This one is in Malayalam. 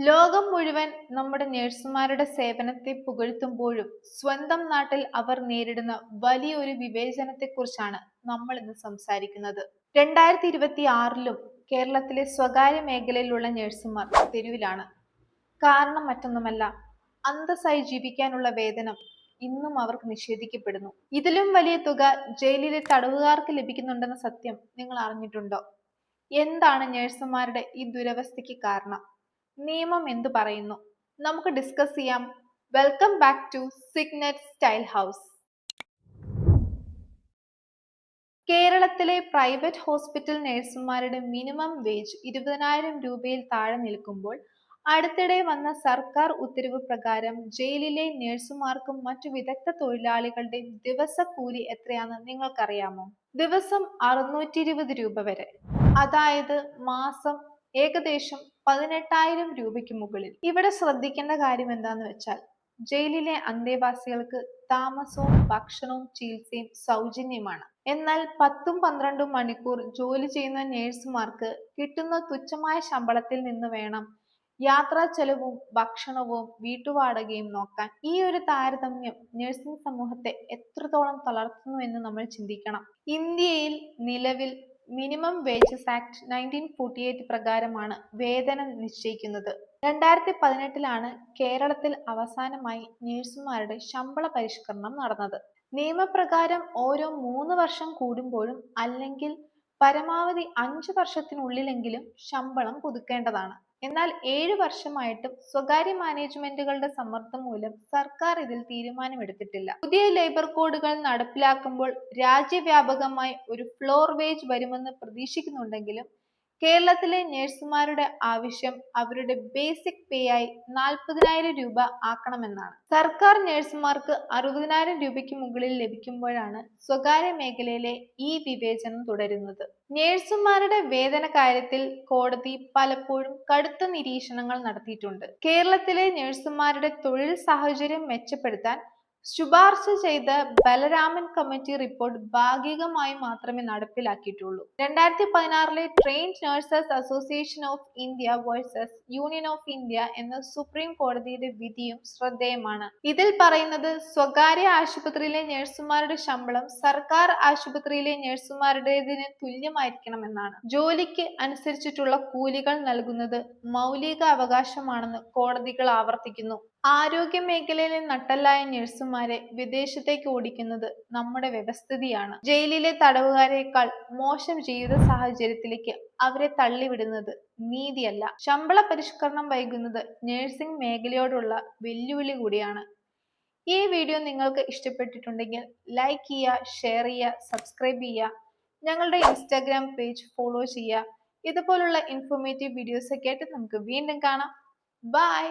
ലോകം മുഴുവൻ നമ്മുടെ നഴ്സുമാരുടെ സേവനത്തെ പുകഴ്ത്തുമ്പോഴും സ്വന്തം നാട്ടിൽ അവർ നേരിടുന്ന വലിയൊരു വിവേചനത്തെക്കുറിച്ചാണ് നമ്മൾ ഇന്ന് സംസാരിക്കുന്നത്. 2026-ലും കേരളത്തിലെ സ്വകാര്യ മേഖലയിലുള്ള നഴ്സുമാർ തെരുവിലാണ്. കാരണം മറ്റൊന്നുമല്ല, അന്തസ്സായി ജീവിക്കാനുള്ള വേതനം ഇന്നും അവർക്ക് നിഷേധിക്കപ്പെടുന്നു. ഇതിലും വലിയ തുക ജയിലിലെ തടവുകാർക്ക് ലഭിക്കുന്നുണ്ടെന്ന സത്യം നിങ്ങൾ അറിഞ്ഞിട്ടുണ്ടോ? എന്താണ് നഴ്സുമാരുടെ ഈ ദുരവസ്ഥയ്ക്ക് കാരണം? നിയമം എന്തു പറയുന്നു? നമുക്ക് ഡിസ്കസ് ചെയ്യാം. Welcome back to Signet Style House. കേരളത്തിലെ പ്രൈവറ്റ് ഹോസ്പിറ്റൽ നഴ്സുമാരുടെ മിനിമം വേജ് 20,000 രൂപയിൽ താഴെ നിൽക്കുമ്പോൾ അടുത്തിടെ വന്ന സർക്കാർ ഉത്തരവ് പ്രകാരം ജയിലിലെ നഴ്സുമാർക്കും മറ്റു വിദഗ്ധ തൊഴിലാളികളുടെ ദിവസക്കൂലി എത്രയാണെന്ന് നിങ്ങൾക്കറിയാമോ? ദിവസം 620 രൂപ വരെ, അതായത് മാസം ഏകദേശം 18,000 രൂപയ്ക്ക് മുകളിൽ. ഇവിടെ ശ്രദ്ധിക്കേണ്ട കാര്യം എന്താന്ന് വെച്ചാൽ, ജയിലിലെ അന്തേവാസികൾക്ക് താമസവും ഭക്ഷണവും ചികിത്സയും സൗജന്യമാണ്. എന്നാൽ 10-12 മണിക്കൂർ ജോലി ചെയ്യുന്ന നഴ്സുമാർക്ക് കിട്ടുന്ന തുച്ഛമായ ശമ്പളത്തിൽ നിന്ന് വേണം യാത്രാ ചെലവും ഭക്ഷണവും വീട്ടുവാടകയും നോക്കാൻ. ഈ ഒരു താരതമ്യം നഴ്സിംഗ് സമൂഹത്തെ എത്രത്തോളം തളർത്തുന്നു എന്ന് നമ്മൾ ചിന്തിക്കണം. ഇന്ത്യയിൽ നിലവിൽ മിനിമം വേജസ് ആക്ട് 1948 പ്രകാരമാണ് വേതനം നിശ്ചയിക്കുന്നത്. 2018-ലാണ് കേരളത്തിൽ അവസാനമായി നഴ്സുമാരുടെ ശമ്പള പരിഷ്കരണം നടന്നത്. നിയമപ്രകാരം ഓരോ 3 വർഷം കൂടുമ്പോഴും അല്ലെങ്കിൽ പരമാവധി 5 വർഷത്തിനുള്ളിലെങ്കിലും ശമ്പളം പുതുക്കേണ്ടതാണ്. എന്നാൽ 7 വർഷമായിട്ടും സ്വകാര്യ മാനേജ്മെന്റുകളുടെ സമ്മർദ്ദം മൂലം സർക്കാർ ഇതിൽ തീരുമാനമെടുത്തിട്ടില്ല. പുതിയ ലേബർ കോഡുകൾ നടപ്പിലാക്കുമ്പോൾ രാജ്യവ്യാപകമായി ഒരു ഫ്ലോർ വേജ് വരുമെന്ന് പ്രതീക്ഷിക്കുന്നുണ്ടെങ്കിലും കേരളത്തിലെ നഴ്സുമാരുടെ ആവശ്യം അവരുടെ ബേസിക് പേ ആയി 40,000 രൂപ ആക്കണമെന്നാണ്. സർക്കാർ നഴ്സുമാർക്ക് 60,000 രൂപയ്ക്ക് മുകളിൽ ലഭിക്കുമ്പോഴാണ് സ്വകാര്യ മേഖലയിലെ ഈ വിവേചനം തുടരുന്നത്. നഴ്സുമാരുടെ വേതന കാര്യത്തിൽ കോടതി പലപ്പോഴും കടുത്ത നിരീക്ഷണങ്ങൾ നടത്തിയിട്ടുണ്ട്. കേരളത്തിലെ നഴ്സുമാരുടെ തൊഴിൽ സാഹചര്യം മെച്ചപ്പെടുത്താൻ ശുപാർശ ചെയ്ത ബലരാമൻ കമ്മിറ്റി റിപ്പോർട്ട് ഭാഗികമായി മാത്രമേ നടപ്പിലാക്കിയിട്ടുള്ളൂ. 2016-ലെ trained nurses association of India versus union of India എന്ന സുപ്രീം കോടതിയുടെ വിധിയും ശ്രദ്ധേയമാണ്. ഇതിൽ പറയുന്നത് സ്വകാര്യ ആശുപത്രിയിലെ നഴ്സുമാരുടെ ശമ്പളം സർക്കാർ ആശുപത്രിയിലെ നഴ്സുമാരുടേതിന് തുല്യമായിരിക്കണമെന്നാണ്. ജോലിക്ക് അനുസരിച്ചിട്ടുള്ള കൂലികൾ നൽകുന്നത് മൗലിക അവകാശമാണെന്ന് കോടതികൾ ആവർത്തിക്കുന്നു. ആരോഗ്യ മേഖലയിലെ നട്ടെല്ലായ നഴ്സുമാരെ വിദേശത്തേക്ക് ഓടിക്കുന്നത് നമ്മുടെ വ്യവസ്ഥിതിയാണ്. ജയിലിലെ തടവുകാരേക്കാൾ മോശം ജീവിത സാഹചര്യത്തിലേക്ക് അവരെ തള്ളിവിടുന്നത് നീതിയല്ല. ശമ്പള പരിഷ്കരണം വൈകുന്നത് നഴ്സിംഗ് മേഖലയോടുള്ള വെല്ലുവിളി കൂടിയാണ്. ഈ വീഡിയോ നിങ്ങൾക്ക് ഇഷ്ടപ്പെട്ടിട്ടുണ്ടെങ്കിൽ ലൈക്ക് ചെയ്യുക, ഷെയർ ചെയ്യുക, സബ്സ്ക്രൈബ് ചെയ്യുക. ഞങ്ങളുടെ ഇൻസ്റ്റാഗ്രാം പേജ് ഫോളോ ചെയ്യുക. ഇതുപോലുള്ള ഇൻഫോർമേറ്റീവ് വീഡിയോസ് ഒക്കെ ആയിട്ട് നമുക്ക് വീണ്ടും കാണാം. ബൈ.